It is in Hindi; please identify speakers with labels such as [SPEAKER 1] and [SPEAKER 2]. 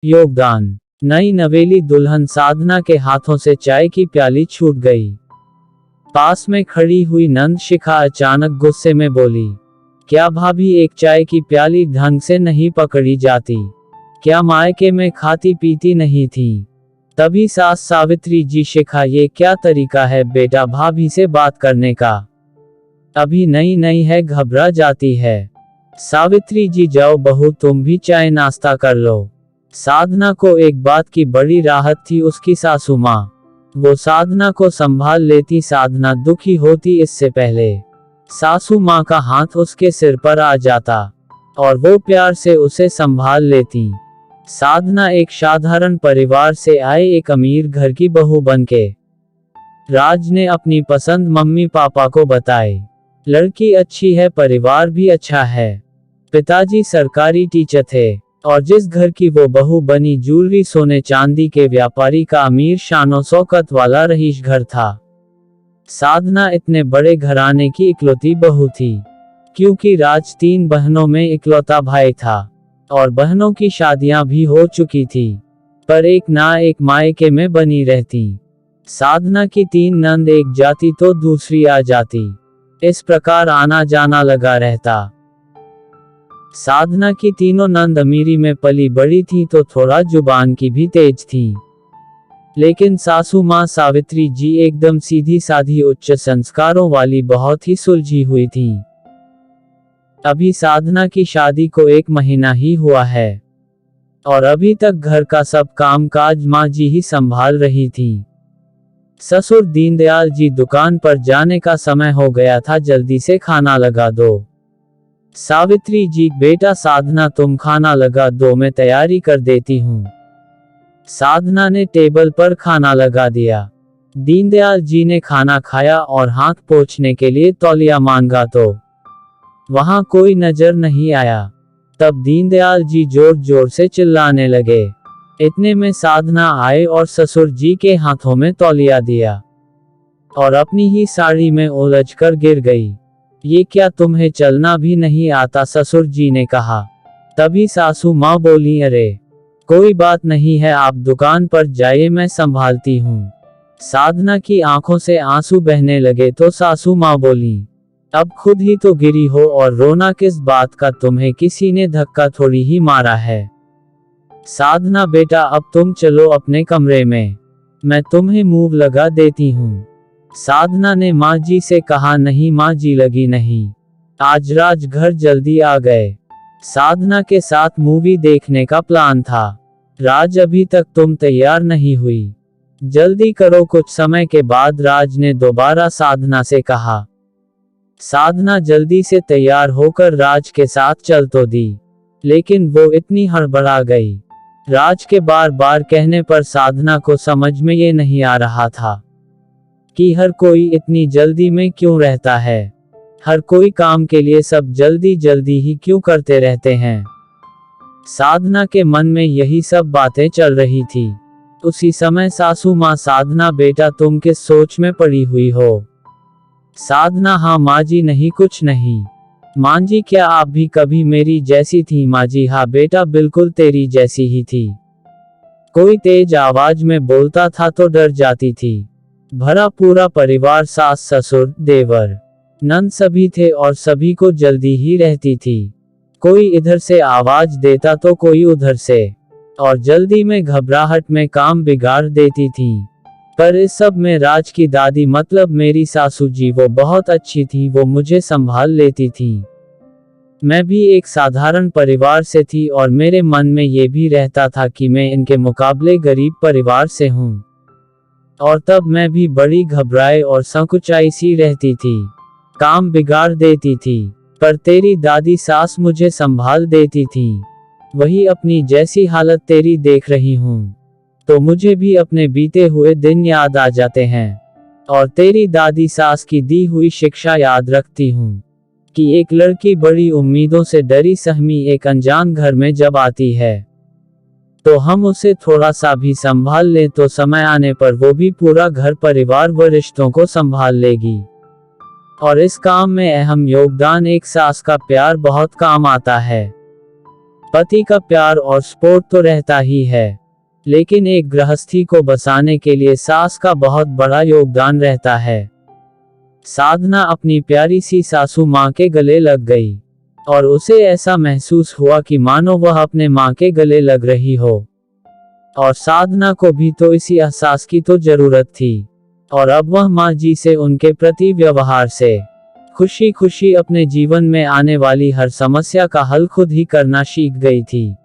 [SPEAKER 1] योगदान। नई नवेली दुल्हन साधना के हाथों से चाय की प्याली छूट गई। पास में खड़ी हुई नंद शिखा अचानक गुस्से में बोली, क्या भाभी एक चाय की प्याली ढंग से नहीं पकड़ी जाती? क्या मायके में खाती पीती नहीं थी? तभी सास सावित्री जी, शिखा ये क्या तरीका है बेटा भाभी से बात करने का? अभी नई नई है, घबरा जाती है। सावित्री जी जाओ बहू, तुम भी चाय नाश्ता कर लो। साधना को एक बात की बड़ी राहत थी, उसकी सासू माँ। वो साधना को संभाल लेती, साधना दुखी होती इससे पहले। सासू माँ का हाथ उसके सिर पर आ जाता और वो प्यार से उसे संभाल लेती। साधना एक साधारण परिवार से आए एक अमीर घर की बहू बनके राज ने अपनी पसंद मम्मी पापा को बताई। लड़की अच्छी है, परिवार भी अच्छा है। पिताजी सरकारी टीचर थे और जिस घर की वो बहू बनी, ज्वेलरी सोने चांदी के व्यापारी का अमीर शानो शौकत वाला रईस घर था। साधना इतने बड़े घराने की इकलौती बहू थी, क्योंकि राज 3 बहनों में इकलौता भाई था और बहनों की शादियां भी हो चुकी थी, पर एक ना एक मायके में बनी रहती। साधना की 3 नंद एक जाती तो दूसरी आ जाती, इस प्रकार आना जाना लगा रहता। साधना की तीनों नंद अमीरी में पली बड़ी थी तो थोड़ा जुबान की भी तेज थी, लेकिन सासू माँ सावित्री जी एकदम सीधी साधी उच्च संस्कारों वाली बहुत ही सुलझी हुई थी। अभी साधना की शादी को 1 महीना ही हुआ है और अभी तक घर का सब काम काज माँ जी ही संभाल रही थी। ससुर दीनदयाल जी दुकान पर जाने का समय हो गया था, जल्दी से खाना लगा दो। सावित्री जी, बेटा साधना तुम खाना लगा दो, मैं तैयारी कर देती हूँ। साधना ने टेबल पर खाना लगा दिया। दीनदयाल जी ने खाना खाया और हाथ पोंछने के लिए तौलिया मांगा तो वहां कोई नजर नहीं आया। तब दीनदयाल जी जोर जोर से चिल्लाने लगे। इतने में साधना आए और ससुर जी के हाथों में तौलिया दिया और अपनी ही साड़ी में उलझकर गिर गई। ये क्या, तुम्हें चलना भी नहीं आता? ससुर जी ने कहा। तभी सासू माँ बोली, अरे कोई बात नहीं है, आप दुकान पर जाइए, मैं संभालती हूँ। साधना की आंखों से आंसू बहने लगे तो सासू माँ बोली, अब खुद ही तो गिरी हो और रोना किस बात का, तुम्हें किसी ने धक्का थोड़ी ही मारा है। साधना बेटा, अब तुम चलो अपने कमरे में, मैं तुम्हें मूव लगा देती हूँ। साधना ने माँ जी से कहा। नहीं माँ जी, लगी नहीं, आज राज घर जल्दी आ गए। साधना के साथ मूवी देखने का प्लान था। राज, अभी तक तुम तैयार नहीं हुई, जल्दी करो। कुछ समय के बाद राज ने दोबारा साधना से कहा। साधना जल्दी से तैयार होकर राज के साथ चल तो दी, लेकिन वो इतनी हड़बड़ा गई। राज के बार बार कहने पर साधना को समझ में ये नहीं आ रहा था कि हर कोई इतनी जल्दी में क्यों रहता है, हर कोई काम के लिए सब जल्दी जल्दी ही क्यों करते रहते हैं। साधना के मन में यही सब बातें चल रही थी। उसी समय सासू माँ, साधना बेटा तुम किस सोच में पड़ी हुई हो? साधना, हाँ माँ जी, नहीं कुछ नहीं। माँ जी, क्या आप भी कभी मेरी जैसी थी? माँ जी, हाँ बेटा, बिल्कुल तेरी जैसी ही थी। कोई तेज आवाज में बोलता था तो डर जाती थी। भरा पूरा परिवार, सास ससुर देवर नंद सभी थे और सभी को जल्दी ही रहती थी। कोई इधर से आवाज देता तो कोई उधर से, और जल्दी में घबराहट में काम बिगाड़ देती थी। पर इस सब में राज की दादी, मतलब मेरी सासू जी, वो बहुत अच्छी थी, वो मुझे संभाल लेती थी। मैं भी एक साधारण परिवार से थी और मेरे मन में ये भी रहता था कि मैं इनके मुकाबले गरीब परिवार से हूँ, और तब मैं भी बड़ी घबराए और संकुचाई सी रहती थी, काम बिगाड़ देती थी। पर तेरी दादी सास मुझे संभाल देती थी। वही अपनी जैसी हालत तेरी देख रही हूँ तो मुझे भी अपने बीते हुए दिन याद आ जाते हैं, और तेरी दादी सास की दी हुई शिक्षा याद रखती हूँ कि एक लड़की बड़ी उम्मीदों से डरी सहमी एक अनजान घर में जब आती है तो हम उसे थोड़ा सा भी संभाल लें तो समय आने पर वो भी पूरा घर परिवार व रिश्तों को संभाल लेगी। और इस काम में अहम योगदान एक सास का प्यार बहुत काम आता है। पति का प्यार और सपोर्ट तो रहता ही है, लेकिन एक गृहस्थी को बसाने के लिए सास का बहुत बड़ा योगदान रहता है। साधना अपनी प्यारी सी सासू माँ के गले लग गई, और उसे ऐसा महसूस हुआ कि मानो वह अपने माँ के गले लग रही हो। और साधना को भी तो इसी एहसास की तो जरूरत थी, और अब वह माँ जी से उनके प्रति व्यवहार से खुशी खुशी अपने जीवन में आने वाली हर समस्या का हल खुद ही करना सीख गई थी।